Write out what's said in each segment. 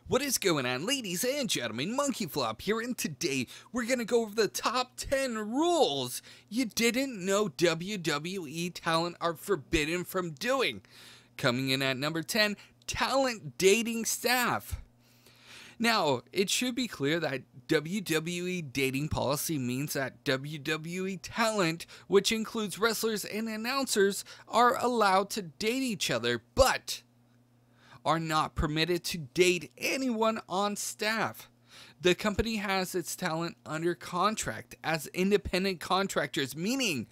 What is going on, ladies and gentlemen? MonkeyFlop here, and today we're going to go over the top 10 rules you didn't know WWE talent are forbidden from doing. Coming in at number 10, talent dating staff. Now, it should be clear that WWE dating policy means that WWE talent, which includes wrestlers and announcers, are allowed to date each other, but are not permitted to date anyone on staff. The company has its talent under contract as independent contractors, meaning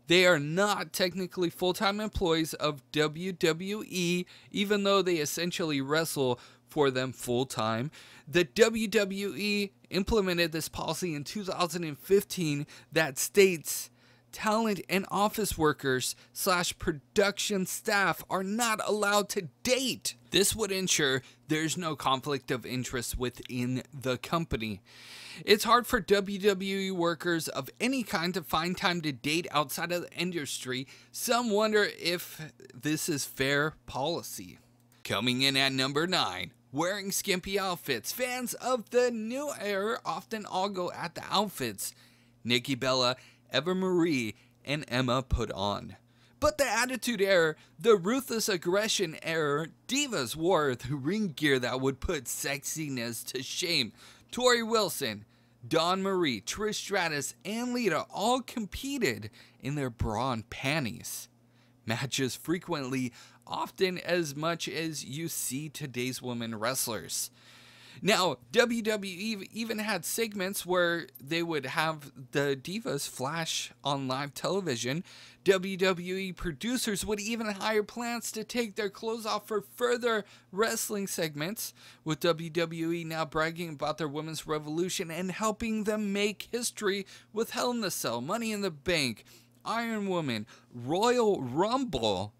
they are not technically full-time employees of WWE, even though they essentially wrestle for them full-time. The WWE implemented this policy in 2015 that states talent and office workers / production staff are not allowed to date. This would ensure there's no conflict of interest within the company. It's hard for WWE workers of any kind to find time to date outside of the industry. Some wonder if this is fair policy. Coming in at number 9, wearing skimpy outfits. Fans of the new era often all go at the outfits Nikki Bella, Eva Marie, and Emma put on. But the Attitude Era, the Ruthless Aggression Era, divas wore the ring gear that would put sexiness to shame. Tori Wilson, Dawn Marie, Trish Stratus, and Lita all competed in their bra and panties. Matches frequently, often as much as you see today's women wrestlers. Now, WWE even had segments where they would have the divas flash on live television. WWE producers would even hire plants to take their clothes off for further wrestling segments, with WWE now bragging about their women's revolution and helping them make history with Hell in a Cell, Money in the Bank, Iron Woman, Royal Rumble,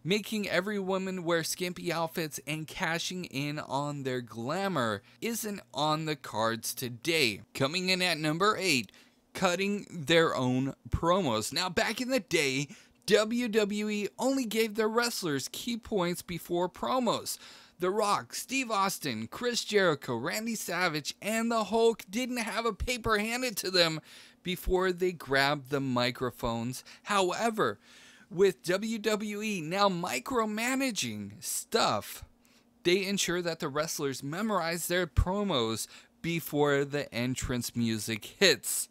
making every woman wear skimpy outfits and cashing in on their glamour isn't on the cards today. Coming in at number 8, cutting their own promos. Now, back in the day, WWE only gave their wrestlers key points before promos. The Rock, Steve Austin, Chris Jericho, Randy Savage, and the Hulk didn't have a paper handed to them before they grabbed the microphones. However, with WWE now micromanaging stuff, they ensure that the wrestlers memorize their promos before the entrance music hits.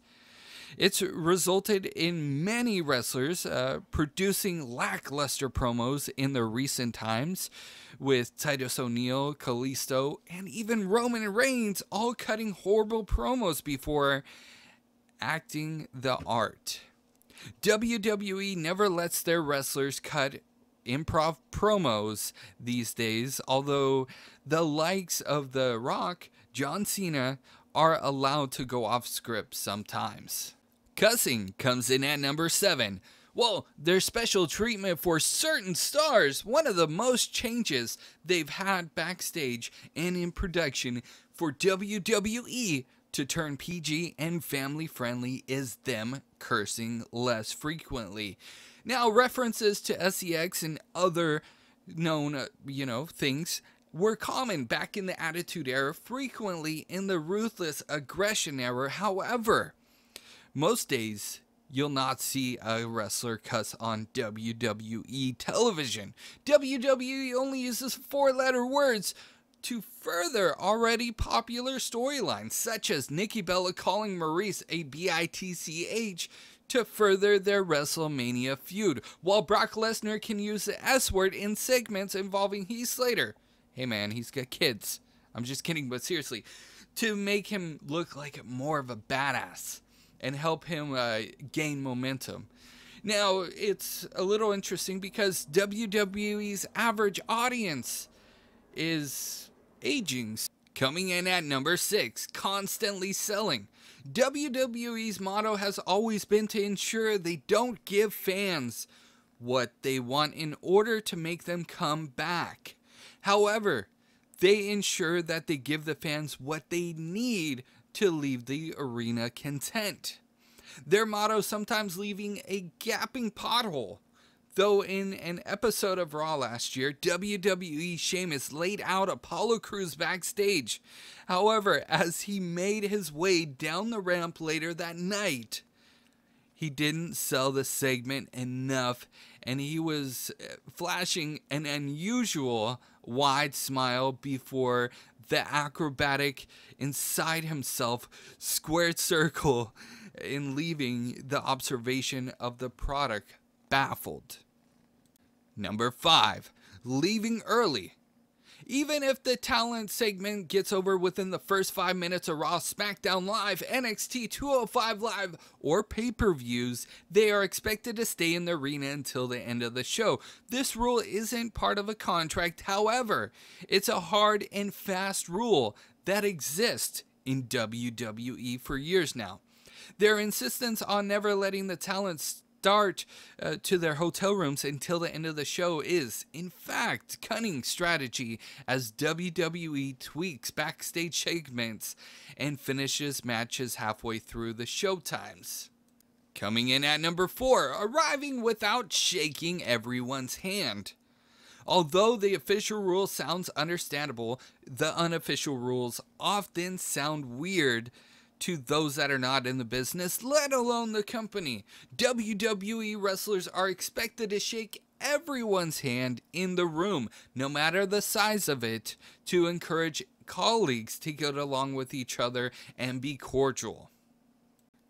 It's resulted in many wrestlers producing lackluster promos in the recent times, with Titus O'Neil, Kalisto, and even Roman Reigns all cutting horrible promos before acting the art. WWE never lets their wrestlers cut improv promos these days, although the likes of The Rock, John Cena, are allowed to go off script sometimes. Cussing comes in at number 7. Well, there's special treatment for certain stars. One of the most changes they've had backstage and in production for WWE to turn PG and family friendly is them cursing less frequently. Now, references to SEX and other known, things were common back in the Attitude Era, frequently in the Ruthless Aggression Era. However, most days you'll not see a wrestler cuss on WWE television. WWE only uses 4-letter words to further already popular storylines, such as Nikki Bella calling Maurice a bitch to further their WrestleMania feud, while Brock Lesnar can use the S word in segments involving Heath Slater. Hey man, he's got kids. I'm just kidding, but seriously, to make him look like more of a badass and help him gain momentum. Now, it's a little interesting because WWE's average audience is aging. Coming in at number 6, constantly selling. WWE's motto has always been to ensure they don't give fans what they want in order to make them come back. However, they ensure that they give the fans what they need to leave the arena content. Their motto sometimes leaving a gaping pothole Though in an episode of Raw last year, WWE Sheamus laid out Apollo Crews backstage. However, as he made his way down the ramp later that night, he didn't sell the segment enough, and he was flashing an unusual wide smile before the acrobatic inside himself squared circle in leaving the observation of the product baffled. Number 5, leaving early. Even if the talent segment gets over within the first 5 minutes of Raw, SmackDown Live, NXT 205 Live, or pay-per-views, they are expected to stay in the arena until the end of the show. This rule isn't part of a contract, however, it's a hard and fast rule that exists in WWE for years now. Their insistence on never letting the talent start to their hotel rooms until the end of the show is, in fact, cunning strategy as WWE tweaks backstage segments and finishes matches halfway through the show times. Coming in at number 4, arriving without shaking everyone's hand. Although the official rule sounds understandable, the unofficial rules often sound weird to those that are not in the business, let alone the company. WWE wrestlers are expected to shake everyone's hand in the room, no matter the size of it, to encourage colleagues to get along with each other and be cordial.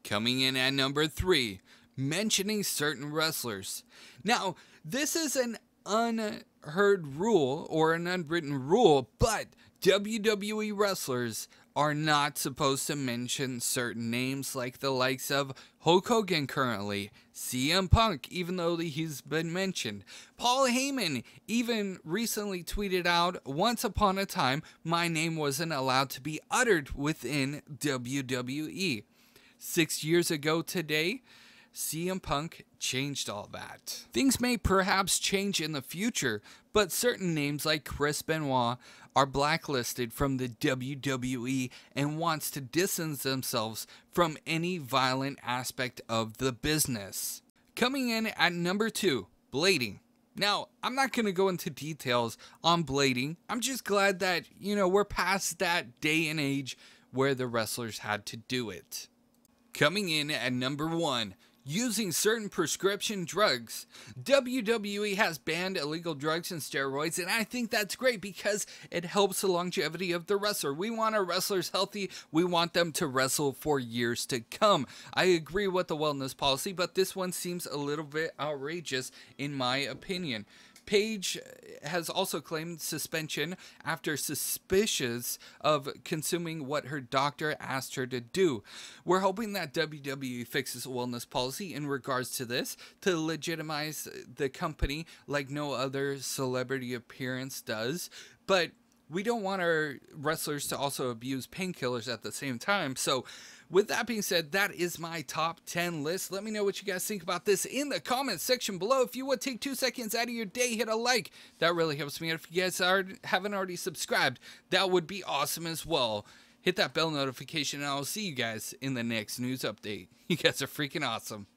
Coming in at number 3, mentioning certain wrestlers. Now, this is an unheard rule or an unwritten rule, but WWE wrestlers are not supposed to mention certain names like the likes of Hulk Hogan currently, CM Punk, even though he's been mentioned. Paul Heyman even recently tweeted out, "Once upon a time, my name wasn't allowed to be uttered within WWE." 6 years ago today, CM Punk changed all that. Things may perhaps change in the future, but certain names like Chris Benoit are blacklisted from the WWE and wants to distance themselves from any violent aspect of the business. Coming in at number 2, blading. Now, I'm not going to go into details on blading. I'm just glad that, we're past that day and age where the wrestlers had to do it. Coming in at number 1, using certain prescription drugs. WWE has banned illegal drugs and steroids, and I think that's great because it helps the longevity of the wrestler. We want our wrestlers healthy. We want them to wrestle for years to come. I agree with the wellness policy, but this one seems a little bit outrageous in my opinion. Paige has also claimed suspension after suspicious of consuming what her doctor asked her to do. We're hoping that WWE fixes a wellness policy in regards to this to legitimize the company like no other celebrity appearance does, but we don't want our wrestlers to also abuse painkillers at the same time. So with that being said, that is my top 10 list. Let me know what you guys think about this in the comments section below. If you would take 2 seconds out of your day, hit a like. That really helps me out. If you guys haven't already subscribed, that would be awesome as well. Hit that bell notification and I'll see you guys in the next news update. You guys are freaking awesome.